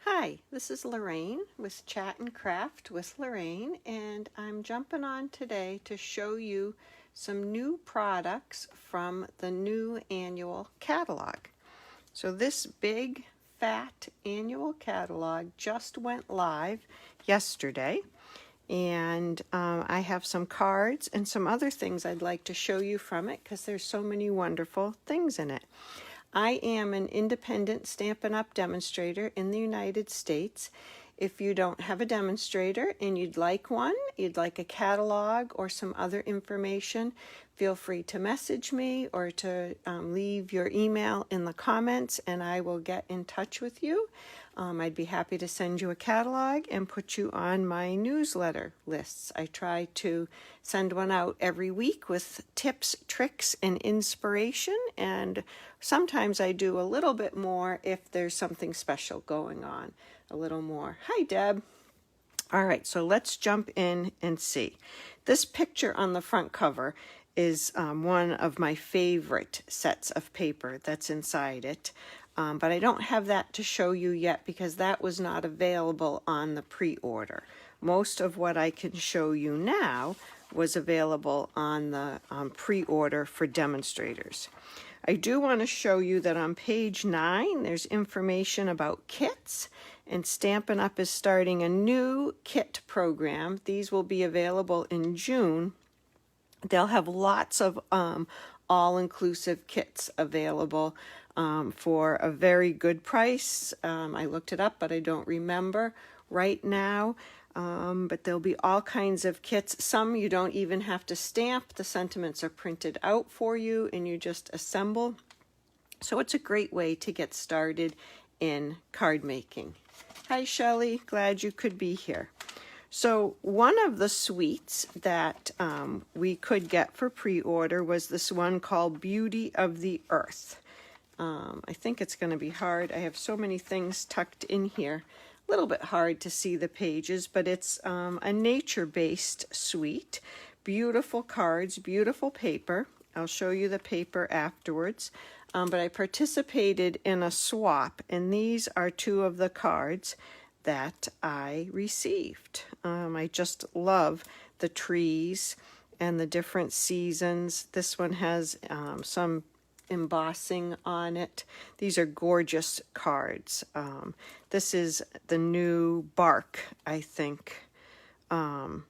Hi, this is Lorraine with Chat and Craft with Lorraine, and I'm jumping on today to show you some new products from the new annual catalog. So this big, fat annual catalog just went live yesterday, and I have some cards and some other things I'd like to show you from it because there's so many wonderful things in it. I am an independent Stampin' Up! Demonstrator in the United States. If you don't have a demonstrator and you'd like one, you'd like a catalog or some other information, feel free to message me or to leave your email in the comments and I will get in touch with you. I'd be happy to send you a catalog and put you on my newsletter lists. I try to send one out every week with tips, tricks, and inspiration, and sometimes I do a little bit more if there's something special going on, a little more. Hi, Deb. All right, so let's jump in and see. This picture on the front cover is one of my favorite sets of paper that's inside it. But I don't have that to show you yet because that was not available on the pre-order. Most of what I can show you now was available on the pre-order for demonstrators. I do want to show you that on page 9 there's information about kits, and Stampin' Up! Is starting a new kit program. These will be available in June. They'll have lots of all-inclusive kits available for a very good price. I looked it up, but I don't remember right now. But there'll be all kinds of kits. Some you don't even have to stamp. The sentiments are printed out for you and you just assemble. So it's a great way to get started in card making. Hi, Shelley. Glad you could be here. So one of the suites that we could get for pre-order was this one called Beauty of the Earth. I think it's going to be hard. I have so many things tucked in here. A little bit hard to see the pages, but it's a nature-based suite. Beautiful cards, beautiful paper. I'll show you the paper afterwards. But I participated in a swap, and these are two of the cards that I received. I just love the trees and the different seasons. This one has some embossing on it. These are gorgeous cards. This is the new bark, I think. Oh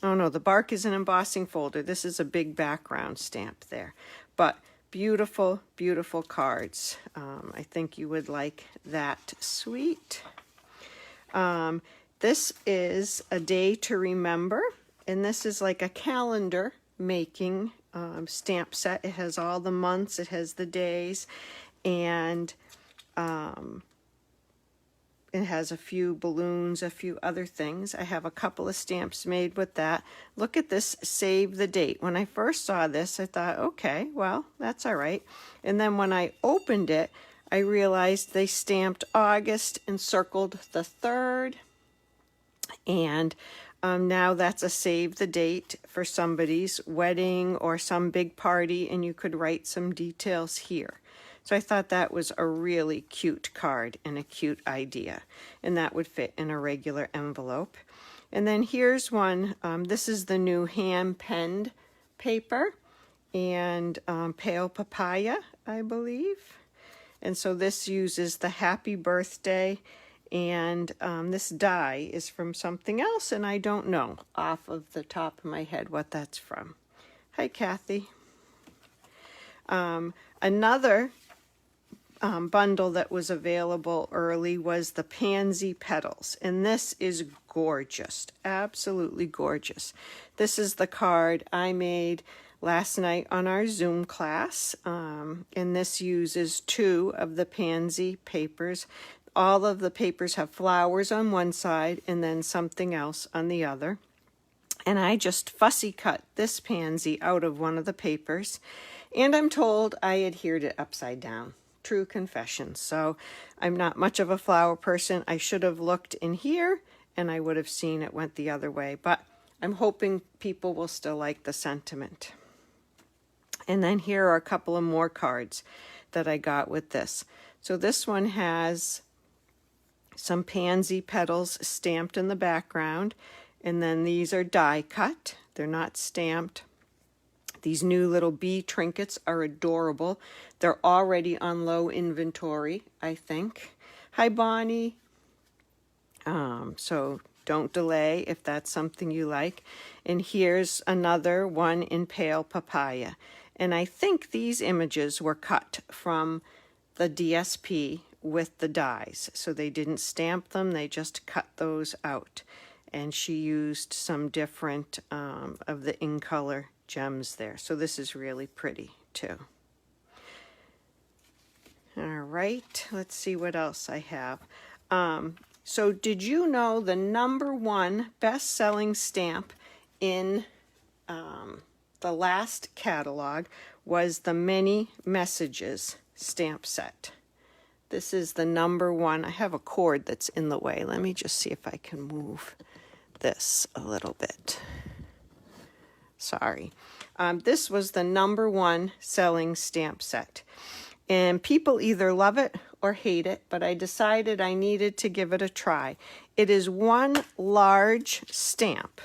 no, the bark is an embossing folder. This is a big background stamp there. But beautiful, beautiful cards. I think you would like that suite. This is a day to remember, and this is like a calendar making stamp set. It has all the months, it has the days, and it has a few balloons, a few other things. I have a couple of stamps made with that. Look at this, save the date. When I first saw this, I thought, okay, well, that's all right. And then when I opened it, I realized they stamped August and circled the 3rd. And now that's a save the date for somebody's wedding or some big party, and you could write some details here. So I thought that was a really cute card and a cute idea, and that would fit in a regular envelope. And then here's one. This is the new hand-penned paper, and pale papaya, I believe. And so this uses the happy birthday, and this die is from something else, and I don't know off of the top of my head what that's from. Hi, Kathy. Another bundle that was available early was the pansy petals, and this is gorgeous, absolutely gorgeous. This is the card I made last night on our Zoom class, and this uses 2 of the pansy papers. All of the papers have flowers on one side and then something else on the other. And I just fussy cut this pansy out of one of the papers, and I'm told I adhered it upside down. True confession. So I'm not much of a flower person. I should have looked in here and I would have seen it went the other way, but I'm hoping people will still like the sentiment. And then here are a couple of more cards that I got with this. So this one has some pansy petals stamped in the background, and then these are die cut. They're not stamped. These new little bee trinkets are adorable. They're already on low inventory, I think. Hi, Bonnie. So don't delay if that's something you like. And here's another one in pale papaya. And I think these images were cut from the DSP with the dies. So they didn't stamp them, they just cut those out. And she used some different of the in color gems there. So this is really pretty too. All right, let's see what else I have. So did you know the #1 best-selling stamp in the last catalog was the Many Messages stamp set? This is the #1. I have a cord that's in the way. Let me just see if I can move this a little bit. Sorry. This was the #1 selling stamp set. And people either love it or hate it, but I decided I needed to give it a try. It is one large stamp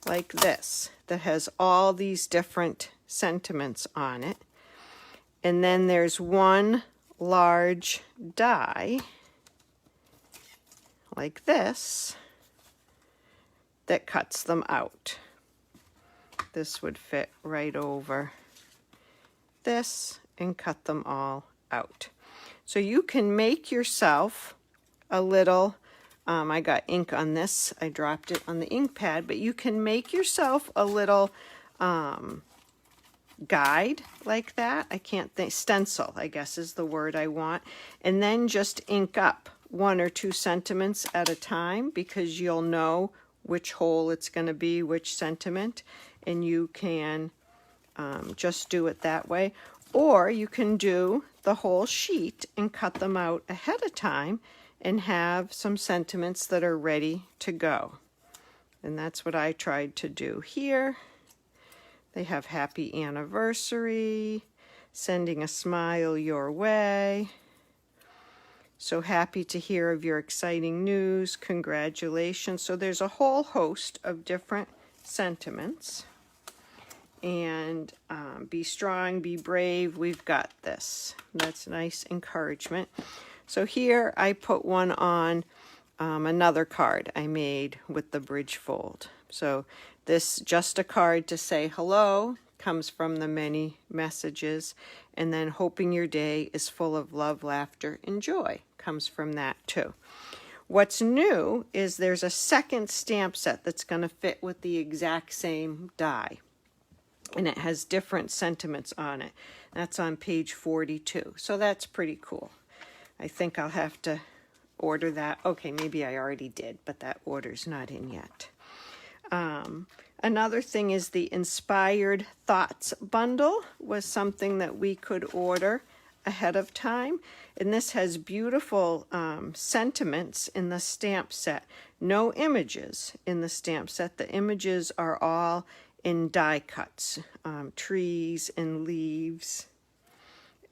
like this that has all these different sentiments on it. And then there's one large die like this that cuts them out. This would fit right over this and cut them all out. So you can make yourself a little, I got ink on this, I dropped it on the ink pad, but you can make yourself a little guide like that. I can't think, stencil, I guess is the word I want. And then just ink up 1 or 2 sentiments at a time, because you'll know which hole it's going to be, which sentiment, and you can just do it that way. Or you can do the whole sheet and cut them out ahead of time and have some sentiments that are ready to go. And that's what I tried to do here. They have happy anniversary, sending a smile your way. So happy to hear of your exciting news. Congratulations. So there's a whole host of different sentiments. And be strong, be brave, we've got this. That's nice encouragement. So here I put one on another card I made with the bridge fold. So this, just a card to say hello, comes from the Many Messages. And then hoping your day is full of love, laughter, and joy comes from that too. What's new is there's a second stamp set that's going to fit with the exact same die. And it has different sentiments on it. That's on page 42. So that's pretty cool. I think I'll have to order that. Okay, maybe I already did, but that order's not in yet. Another thing is the Inspired Thoughts bundle was something that we could order ahead of time. And this has beautiful sentiments in the stamp set. No images in the stamp set. The images are all in die cuts, trees and leaves.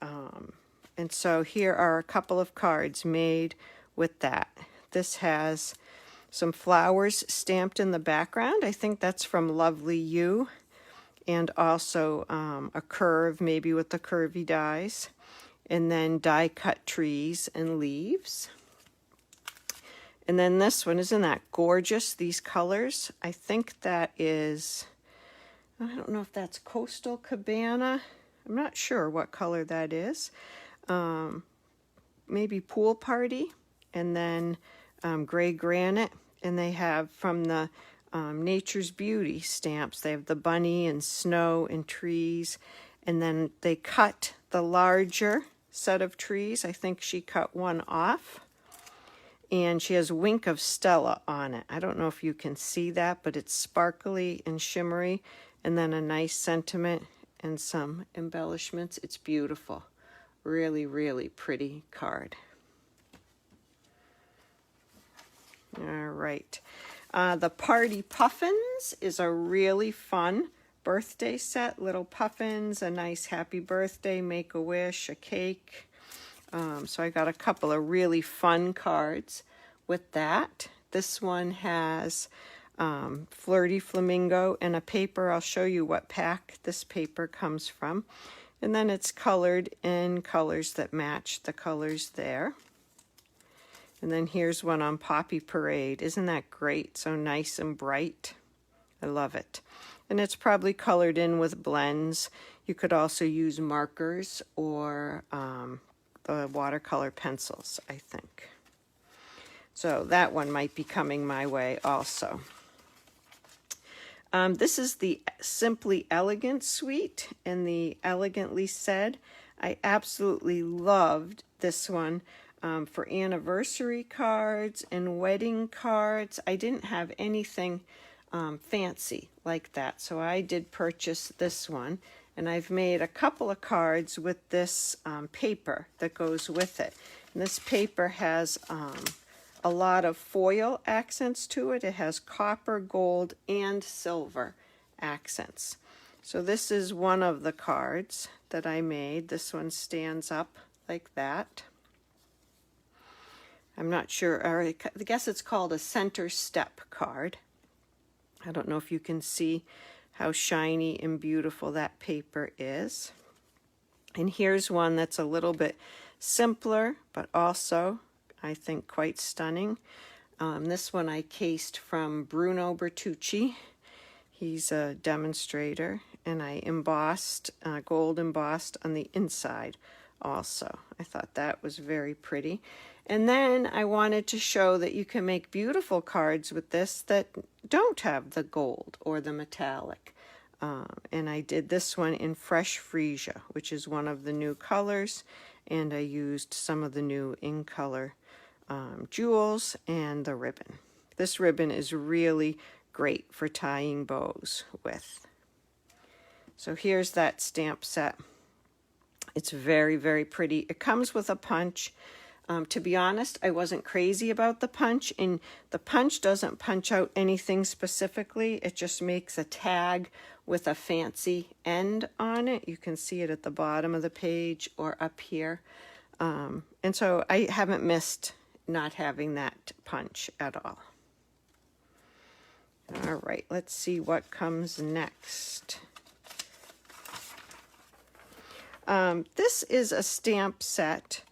And so here are a couple of cards made with that. This has some flowers stamped in the background. I think that's from Lovely You. And also a curve, maybe with the curvy dies. And then die cut trees and leaves. And then this one, isn't that gorgeous? These colors. I think that is, I don't know if that's Coastal Cabana. I'm not sure what color that is. Maybe Pool Party, and then Gray Granite. And they have from the Nature's Beauty stamps, they have the bunny and snow and trees. And then they cut the larger set of trees. I think she cut one off. And she has Wink of Stella on it. I don't know if you can see that, but it's sparkly and shimmery. And then a nice sentiment and some embellishments. It's beautiful. Really, really pretty card. All right. The Party Puffins is a really fun birthday set. Little puffins, a nice happy birthday, make a wish, a cake. So I got a couple of really fun cards with that. This one has Flirty Flamingo and a paper. I'll show you what pack this paper comes from. And then it's colored in colors that match the colors there. And then here's one on Poppy Parade. Isn't that great? So nice and bright. I love it. And it's probably colored in with blends. You could also use markers or the watercolor pencils, I think. So that one might be coming my way also. This is the Simply Elegant suite in the Elegantly Said. I absolutely loved this one. For anniversary cards and wedding cards. I didn't have anything fancy like that, so I did purchase this one, and I've made a couple of cards with this paper that goes with it. And this paper has a lot of foil accents to it. It has copper, gold, and silver accents. So this is one of the cards that I made. This one stands up like that. I'm not sure, or I guess it's called a center step card. I don't know if you can see how shiny and beautiful that paper is. And here's one that's a little bit simpler, but also, I think, quite stunning. This one I cased from Bruno Bertucci. He's a demonstrator, and I embossed, gold embossed on the inside also. I thought that was very pretty. And then I wanted to show that you can make beautiful cards with this that don't have the gold or the metallic. And I did this one in Fresh Freesia, which is one of the new colors. And I used some of the new in color jewels and the ribbon. This ribbon is really great for tying bows with. So here's that stamp set. It's very, very pretty. It comes with a punch. To be honest, I wasn't crazy about the punch, and the punch doesn't punch out anything specifically. It just makes a tag with a fancy end on it. You can see it at the bottom of the page or up here. And so I haven't missed not having that punch at all. All right, let's see what comes next. This is a stamp set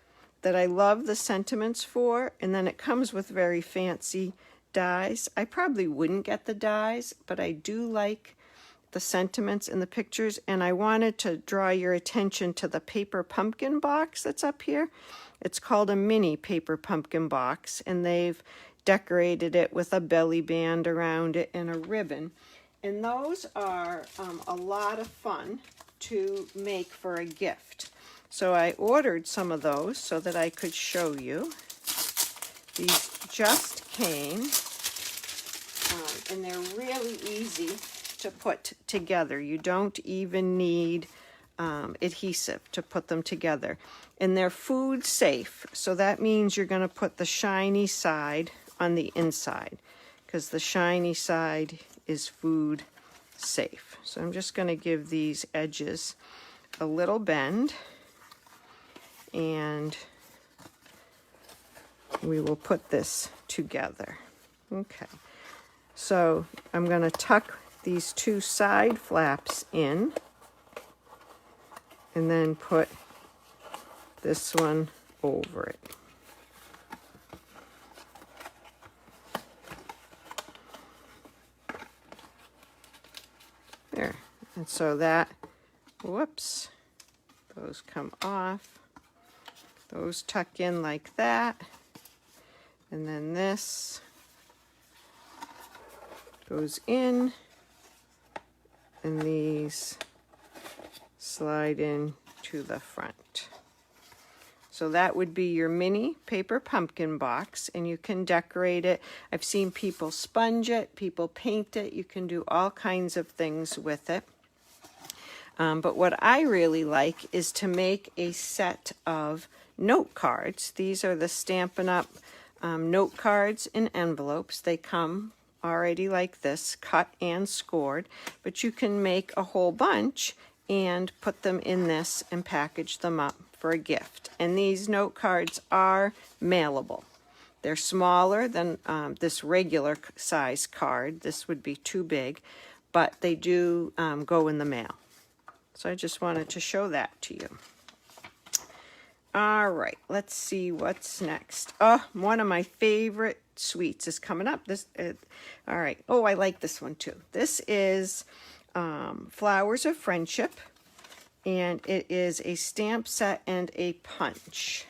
that I love the sentiments for, and then it comes with very fancy dies. I probably wouldn't get the dies, but I do like the sentiments in the pictures, and I wanted to draw your attention to the paper pumpkin box that's up here. It's called a mini paper pumpkin box, and they've decorated it with a belly band around it and a ribbon. And those are a lot of fun to make for a gift. So I ordered some of those so that I could show you. These just came, and they're really easy to put together. You don't even need adhesive to put them together. And they're food safe, so that means you're going to put the shiny side on the inside, because the shiny side is food safe. So I'm just going to give these edges a little bend, and we will put this together. Okay, so I'm going to tuck these two side flaps in, and then put this one over it. There, and so that, whoops, those come off. Those tuck in like that, and then this goes in, and these slide in to the front. So that would be your mini paper pumpkin box, and you can decorate it. I've seen people sponge it, people paint it. You can do all kinds of things with it. But what I really like is to make a set of note cards. These are the Stampin' Up note cards in envelopes. They come already like this, cut and scored, but you can make a whole bunch and put them in this and package them up for a gift. And these note cards are mailable. They're smaller than this regular size card. This would be too big, but they do go in the mail. So I just wanted to show that to you. All right, let's see what's next. Oh, one of my favorite sweets is coming up. All right. Oh, I like this one too. This is Flowers of Friendship, and it is a stamp set and a punch.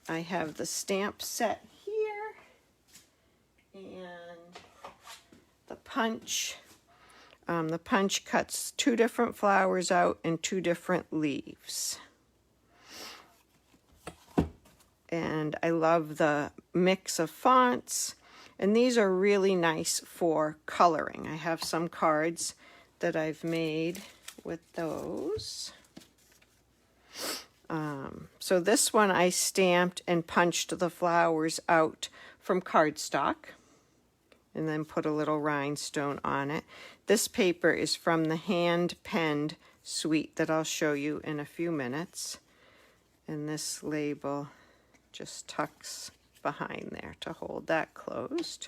I have the stamp set here, and the punch. The punch cuts 2 different flowers out and 2 different leaves. And I love the mix of fonts, and these are really nice for coloring. I have some cards that I've made with those. So this one I stamped and punched the flowers out from cardstock and then put a little rhinestone on it. This paper is from the hand-penned suite that I'll show you in a few minutes. And this label just tucks behind there to hold that closed.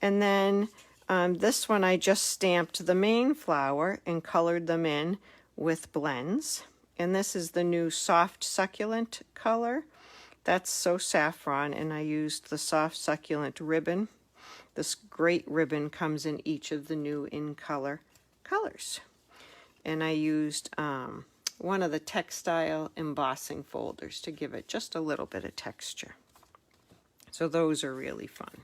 And then this one I just stamped the main flower and colored them in with blends. And this is the new soft succulent color. That's So Saffron, and I used the soft succulent ribbon. This great ribbon comes in each of the new in color colors. And I used one of the textile embossing folders to give it just a little bit of texture. So those are really fun.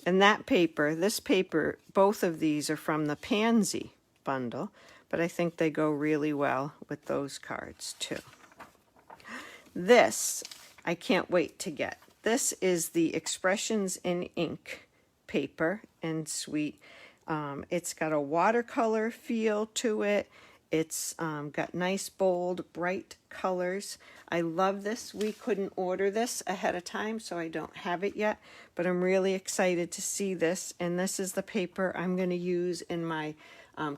And that paper, this paper, both of these are from the Pansy bundle, but I think they go really well with those cards too. This, I can't wait to get. This is the Expressions in Ink paper and suite. It's got a watercolor feel to it. It's got nice, bold, bright colors. I love this. We couldn't order this ahead of time, so I don't have it yet, but I'm really excited to see this. And this is the paper I'm going to use in my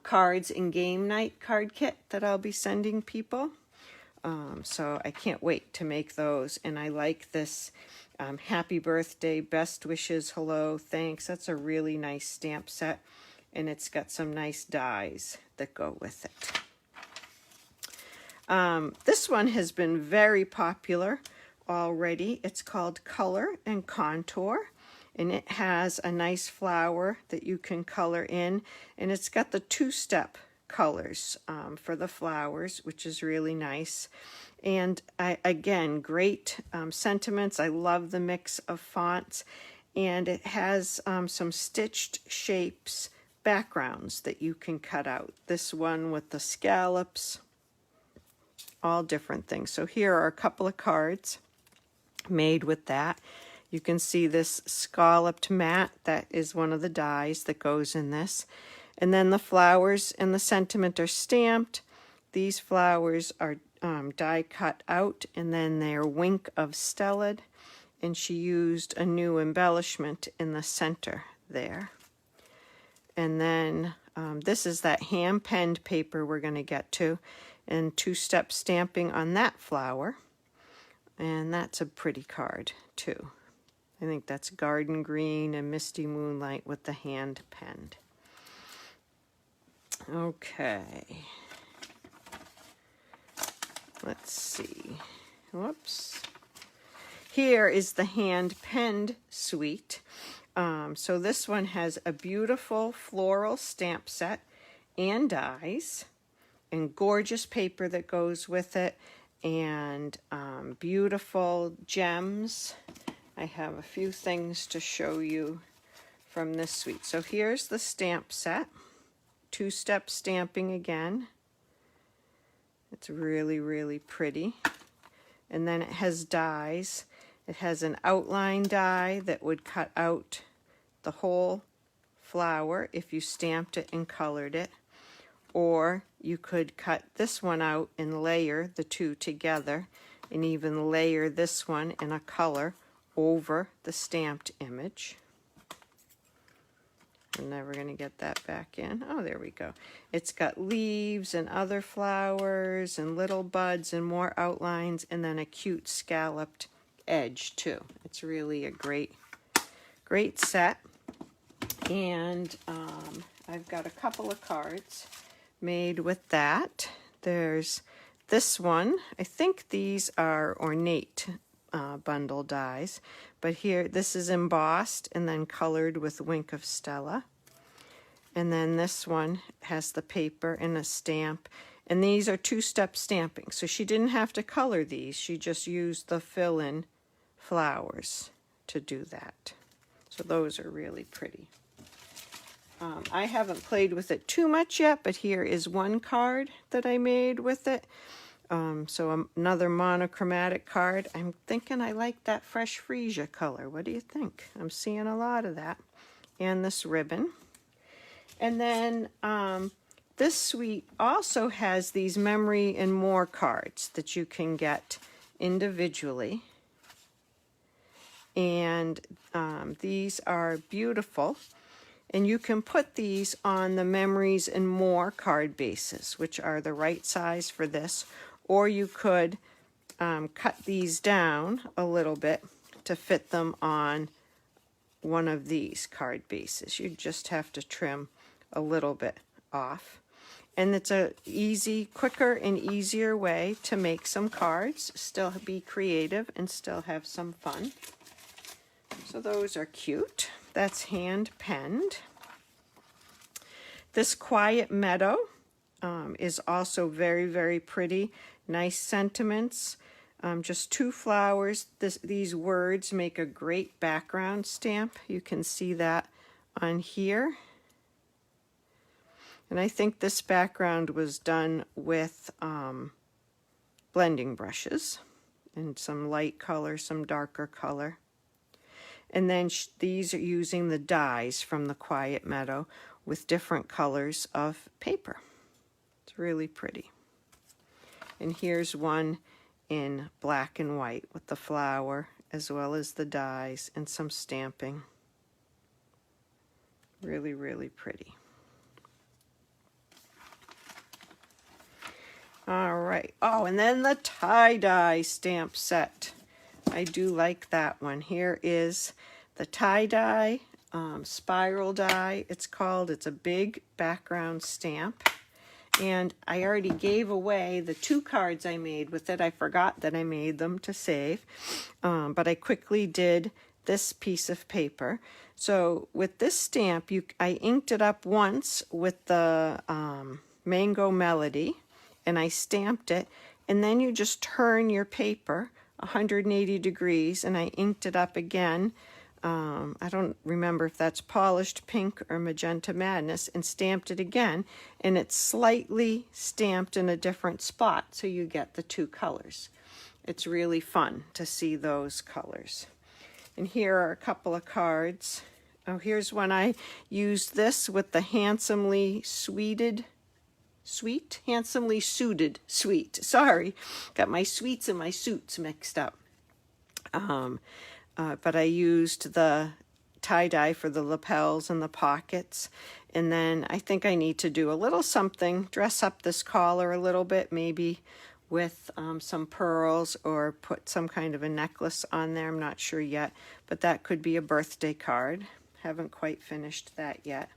cards and game night card kit that I'll be sending people. So I can't wait to make those. And I like this happy birthday, best wishes, hello, thanks. That's a really nice stamp set. And it's got some nice dies that go with it. This one has been very popular already. It's called Color and Contour, and it has a nice flower that you can color in, and it's got the 2-step colors for the flowers, which is really nice. And again, great sentiments. I love the mix of fonts, and it has some stitched shapes backgrounds that you can cut out. This one with the scallops, all different things. So here are a couple of cards made with that. You can see this scalloped mat. That is one of the dies that goes in this. And then the flowers and the sentiment are stamped. These flowers are die cut out, and then they're Wink of Stellid. And she used a new embellishment in the center there. And then this is that hand-penned paper we're going to get to, and 2-step stamping on that flower. And that's a pretty card too. I think that's Garden Green and Misty Moonlight with the hand-penned. Okay. Let's see. Whoops. Here is the hand-penned suite. So this one has a beautiful floral stamp set and dies and gorgeous paper that goes with it, and beautiful gems. I have a few things to show you from this suite. So here's the stamp set. 2-step stamping again. It's really, really pretty. And then it has dies. It has an outline die that would cut out the whole flower if you stamped it and colored it. Or you could cut this one out and layer the two together, and even layer this one in a color over the stamped image. I'm never going to get that back in. Oh, there we go. It's got leaves and other flowers and little buds and more outlines, and then a cute scalloped edge too. It's really a great set. And I've got a couple of cards made with that. There's this one. I think these are ornate bundle dies, but here this is embossed and then colored with Wink of Stella. And then this one has the paper and a stamp, and these are two-step stamping, so she didn't have to color these, she just used the fill-in flowers to do that. So those are really pretty. I haven't played with it too much yet, but here is one card that I made with it. So another monochromatic card. I'm thinking I like that fresh freesia color. What do you think? I'm seeing a lot of that. And this ribbon. And then this suite also has these memory and more cards that you can get individually. And these are beautiful. And you can put these on the memories and more card bases, which are the right size for this. Or you could cut these down a little bit to fit them on one of these card bases. You just have to trim a little bit off. And it's a quicker and easier way to make some cards, still be creative and still have some fun. So those are cute. That's hand penned. This Quiet Meadow is also very, very pretty. Nice sentiments. Just two flowers. These words make a great background stamp. You can see that on here. And I think this background was done with blending brushes and some light color, some darker color. And then these are using the dies from the Quiet Meadow with different colors of paper. It's really pretty. And here's one in black and white with the flower as well as the dies and some stamping. Really, really pretty. All right. Oh, and then the tie-dye stamp set. I do like that one. Here is the tie-dye spiral die, it's called. It's a big background stamp. And I already gave away the two cards I made with it. I forgot that I made them to save. But I quickly did this piece of paper. So with this stamp, I inked it up once with the Mango Melody. And I stamped it. And then you just turn your paper 180 degrees, and I inked it up again. I don't remember if that's Polished Pink or Magenta Madness, and stamped it again, and it's slightly stamped in a different spot, so you get the two colors. It's really fun to see those colors. And here are a couple of cards. Oh, here's one I used this with the Handsomely Suited Suite. Sorry, got my sweets and my suits mixed up. But I used the tie-dye for the lapels and the pockets. And then I think I need to do a little something, dress up this collar a little bit, maybe with some pearls or put some kind of a necklace on there. I'm not sure yet, but that could be a birthday card. Haven't quite finished that yet.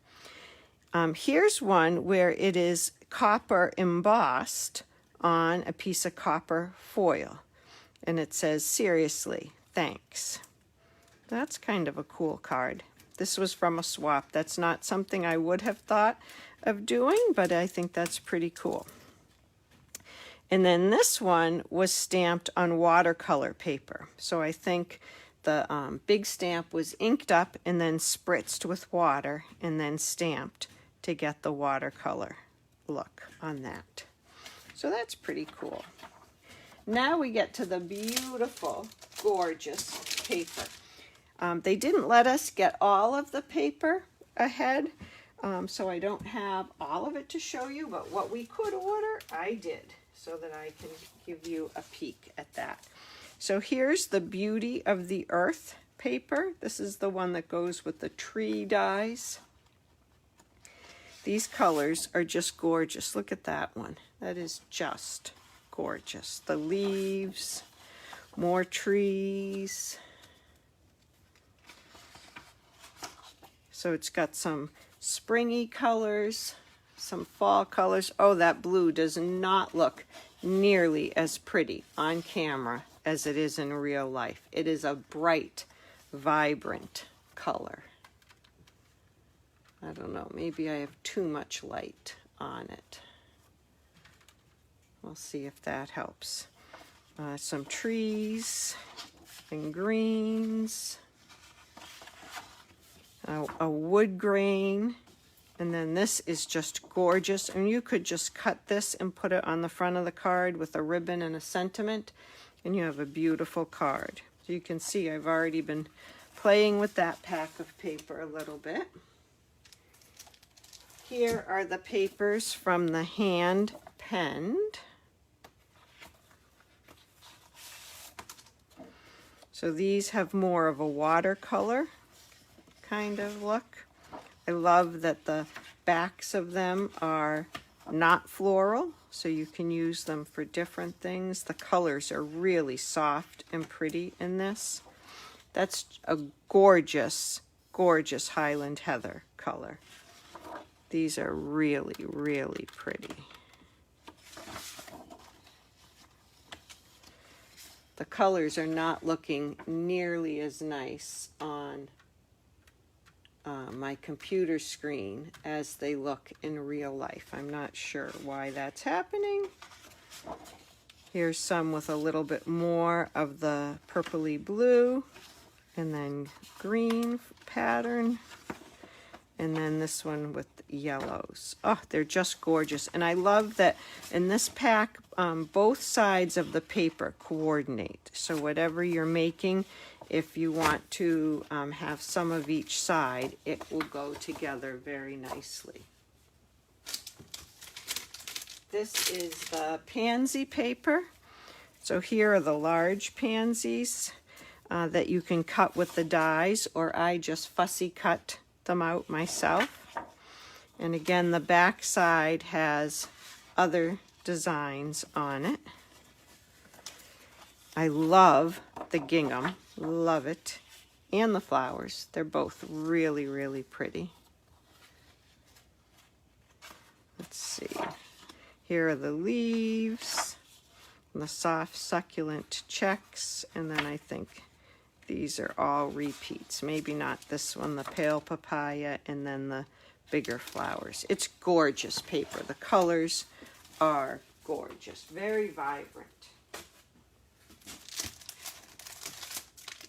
Here's one where it is copper embossed on a piece of copper foil. And it says, "Seriously, thanks." That's kind of a cool card. This was from a swap. That's not something I would have thought of doing, but I think that's pretty cool. And then this one was stamped on watercolor paper. So I think the big stamp was inked up and then spritzed with water and then stamped to get the watercolor look on that. So that's pretty cool. Now we get to the beautiful, gorgeous paper. They didn't let us get all of the paper ahead, so I don't have all of it to show you, but what we could order, I did, so that I can give you a peek at that. So here's the Beauty of the Earth paper. This is the one that goes with the tree dies. These colors are just gorgeous. Look at that one. That is just gorgeous. The leaves, more trees. So it's got some springy colors, some fall colors. Oh, that blue does not look nearly as pretty on camera as it is in real life. It is a bright, vibrant color. I don't know, maybe I have too much light on it. We'll see if that helps. Some trees and greens. A wood grain, and then this is just gorgeous, and you could just cut this and put it on the front of the card with a ribbon and a sentiment, and you have a beautiful card. So you can see I've already been playing with that pack of paper a little bit. Here are the papers from the hand penned. So these have more of a watercolor kind of look. I love that the backs of them are not floral, so you can use them for different things. The colors are really soft and pretty in this. That's a gorgeous, gorgeous Highland Heather color. These are really, really pretty. The colors are not looking nearly as nice on my computer screen as they look in real life. I'm not sure why that's happening. Here's some with a little bit more of the purpley blue, and then green pattern, and then this one with yellows. Oh, they're just gorgeous. And I love that in this pack, both sides of the paper coordinate. So whatever you're making, if you want to have some of each side, it will go together very nicely. This is the pansy paper. So here are the large pansies that you can cut with the dies, or I just fussy cut them out myself. And again, the back side has other designs on it. I love the gingham, love it, and the flowers. They're both really, really pretty. Let's see. Here are the leaves, and the soft succulent checks, and then I think these are all repeats. Maybe not this one, the pale papaya, and then the bigger flowers. It's gorgeous paper. The colors are gorgeous, very vibrant.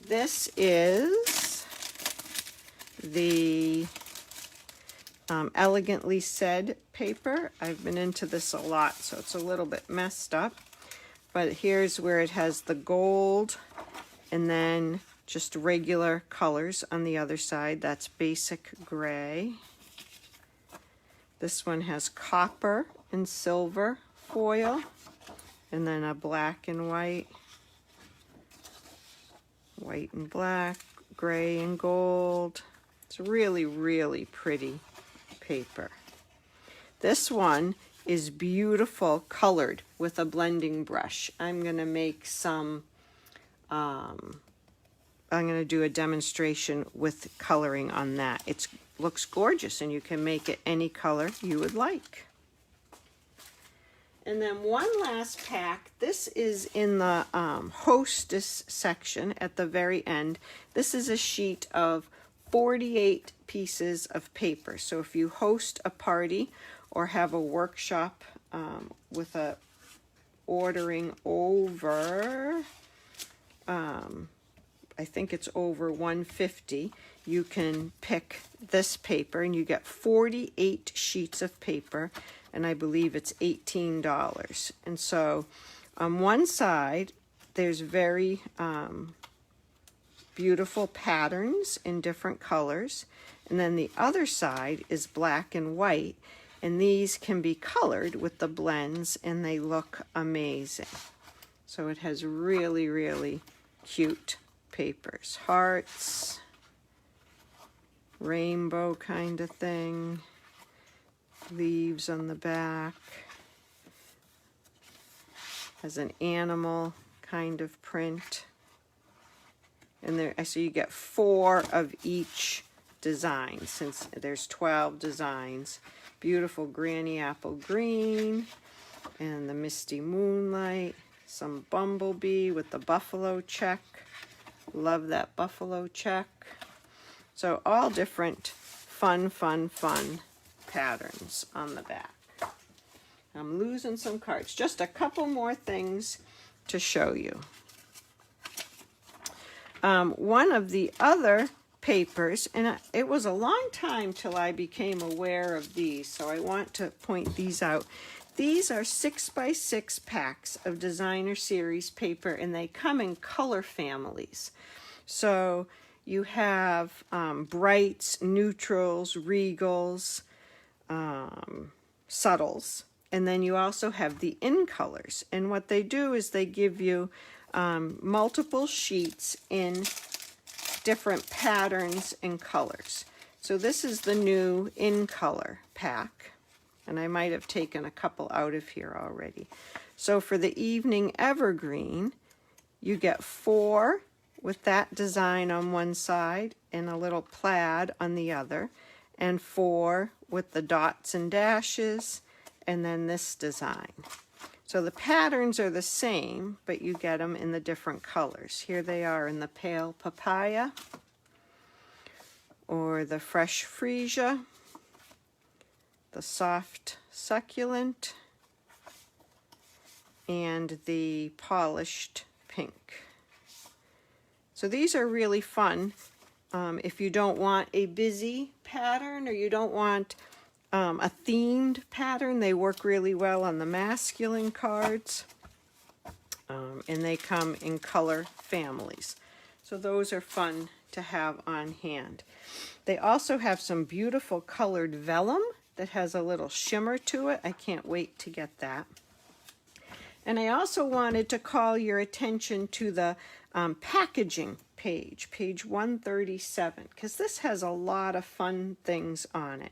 This is the Elegantly Said paper. I've been into this a lot, so it's a little bit messed up. But here's where it has the gold and then just regular colors on the other side. That's basic gray. This one has copper and silver foil, and then a black and white, white and black, gray and gold. It's really, really pretty paper. This one is beautiful colored with a blending brush. I'm going to make some, I'm going to do a demonstration with coloring on that. It looks gorgeous, and you can make it any color you would like. And then one last pack. This is in the hostess section at the very end. This is a sheet of 48 pieces of paper. So if you host a party or have a workshop with a ordering over, I think it's over 150, you can pick this paper, and you get 48 sheets of paper, and I believe it's $18. And so on one side, there's very beautiful patterns in different colors, and then the other side is black and white, and these can be colored with the blends, and they look amazing. So it has really, really cute papers. Hearts, rainbow kind of thing. leaves on the back. Has an animal kind of print. And there, so you get 4 of each design, since there's 12 designs. Beautiful granny apple green, and the misty moonlight, some bumblebee with the buffalo check. Love that buffalo check. So all different fun patterns on the back. I'm losing some cards. Just a couple more things to show you. One of the other papers, and it was a long time till I became aware of these, so I want to point these out. These are 6x6 packs of designer series paper, and they come in color families. So you have brights, neutrals, regals, subtles, and then you also have the in colors. And what they do is they give you multiple sheets in different patterns and colors. So this is the new in color pack, and I might have taken a couple out of here already. So for the evening evergreen, you get 4 with that design on one side and a little plaid on the other, and 4 with the dots and dashes, and then this design. So the patterns are the same, but you get them in the different colors. Here they are in the pale papaya, or the fresh freesia, the soft succulent, and the polished pink. So these are really fun if you don't want a busy pattern, or you don't want a themed pattern. They work really well on the masculine cards, and they come in color families. So those are fun to have on hand. They also have some beautiful colored vellum that has a little shimmer to it. I can't wait to get that. And I also wanted to call your attention to the packaging page, page 137, because this has a lot of fun things on it.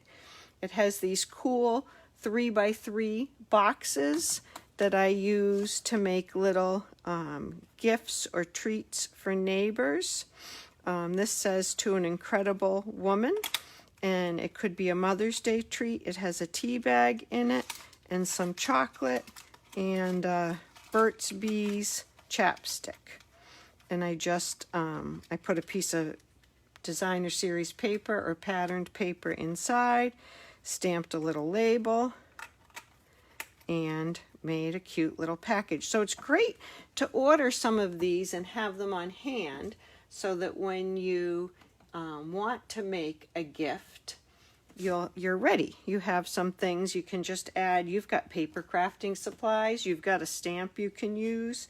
It has these cool 3x3 boxes that I use to make little gifts or treats for neighbors. This says "To an Incredible Woman," and it could be a Mother's Day treat. It has a tea bag in it and some chocolate and Burt's Bees chapstick. And I just, I put a piece of designer series paper or patterned paper inside, stamped a little label, and made a cute little package. So it's great to order some of these and have them on hand, so that when you want to make a gift, you're ready. You have some things you can just add. You've got paper crafting supplies, you've got a stamp you can use,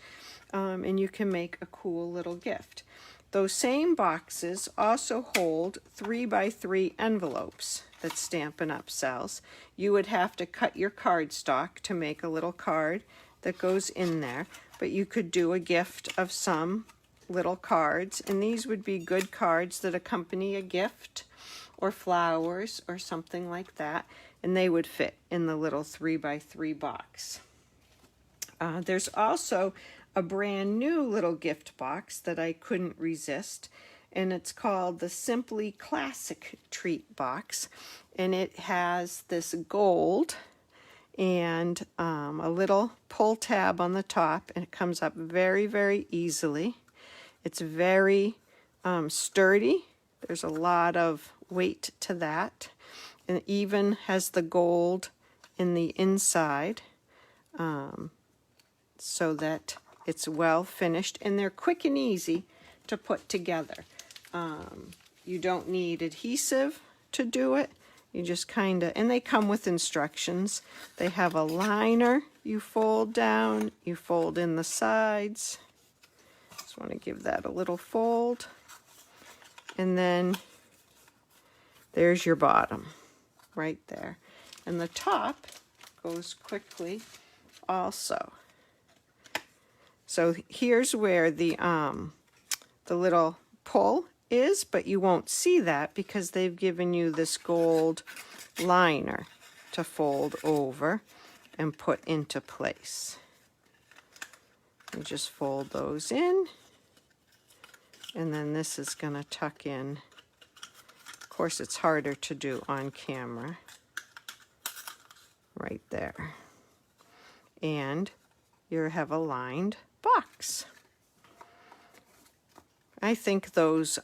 and you can make a cool little gift. Those same boxes also hold 3x3 envelopes that Stampin' Up! Sells. You would have to cut your cardstock to make a little card that goes in there, but you could do a gift of some little cards, and these would be good cards that accompany a gift, or flowers, or something like that, and they would fit in the little 3x3 box. There's also a brand new little gift box that I couldn't resist, and it's called the Simply Classic Treat Box, and it has this gold and a little pull tab on the top, and it comes up very, very easily. It's very sturdy. There's a lot of weight to that, and it even has the gold in the inside, so that it's well finished, and they're quick and easy to put together. You don't need adhesive to do it. You just kind of, and they come with instructions. They have a liner you fold down, you fold in the sides. Just want to give that a little fold. And then there's your bottom right there. And the top goes quickly also. So here's where the little pull is, but you won't see that because they've given you this gold liner to fold over and put into place. You just fold those in, and then this is going to tuck in. Of course, it's harder to do on camera. Right there. And you have a lined box. I think those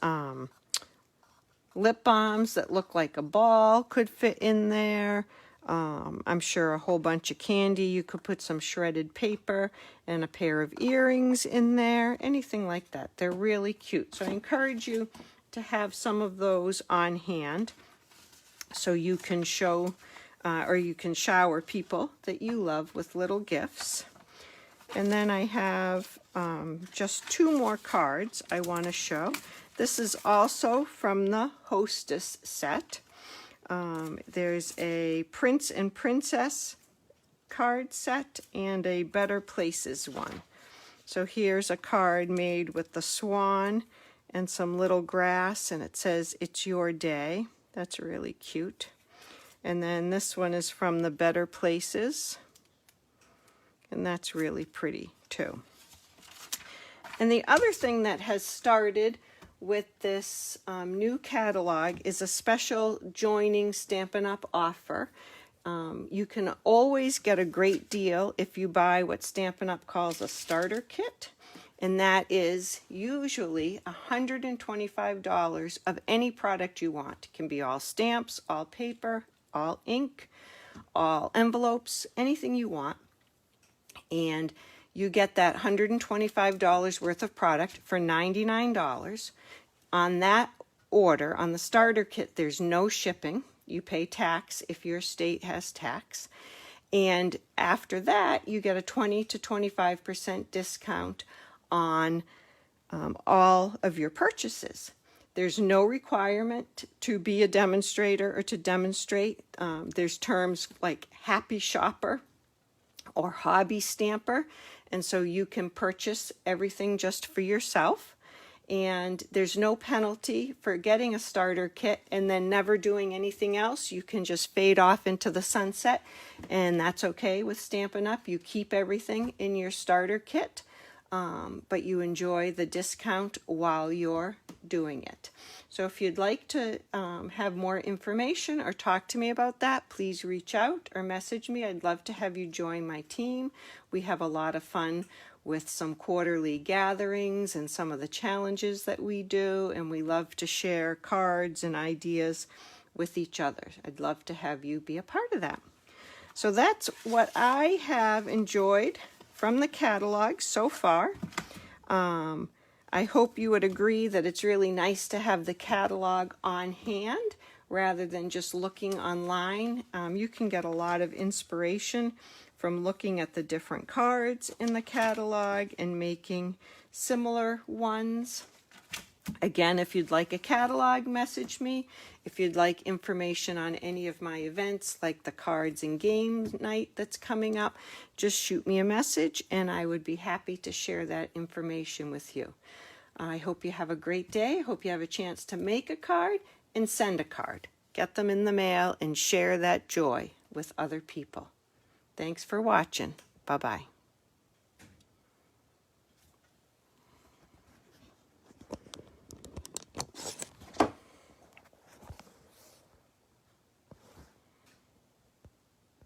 lip balms that look like a ball could fit in there. I'm sure a whole bunch of candy. You could put some shredded paper and a pair of earrings in there, anything like that. They're really cute. So I encourage you to have some of those on hand so you can show or you can shower people that you love with little gifts. And then I have just 2 more cards I want to show. This is also from the Hostess set. There's a Prince and Princess card set and a Better Places one. So here's a card made with the swan and some little grass, and it says, "It's your day." That's really cute. And then this one is from the Better Places, and that's really pretty too. And the other thing that has started with this new catalog is a special joining Stampin' Up! Offer. You can always get a great deal if you buy what Stampin' Up! Calls a starter kit, and that is usually $125 of any product you want. It can be all stamps, all paper, all ink, all envelopes, anything you want. And you get that $125 worth of product for $99. On that order, on the starter kit, there's no shipping. You pay tax if your state has tax. And after that, you get a 20 to 25% discount on all of your purchases. There's no requirement to be a demonstrator or to demonstrate. There's terms like happy shopper or hobby stamper, and so you can purchase everything just for yourself. And there's no penalty for getting a starter kit and then never doing anything else. You can just fade off into the sunset, and that's okay with Stampin' Up! You keep everything in your starter kit, but you enjoy the discount while you're doing it. So if you'd like to have more information or talk to me about that, please reach out or message me. I'd love to have you join my team. We have a lot of fun with some quarterly gatherings and some of the challenges that we do, and we love to share cards and ideas with each other. I'd love to have you be a part of that. So that's what I have enjoyed from the catalog so far. I hope you would agree that it's really nice to have the catalog on hand rather than just looking online. You can get a lot of inspiration from looking at the different cards in the catalog and making similar ones. Again, if you'd like a catalog, message me. If you'd like information on any of my events, like the cards and game night that's coming up, just shoot me a message and I would be happy to share that information with you. I hope you have a great day. I hope you have a chance to make a card and send a card. Get them in the mail and share that joy with other people. Thanks for watching. Bye-bye.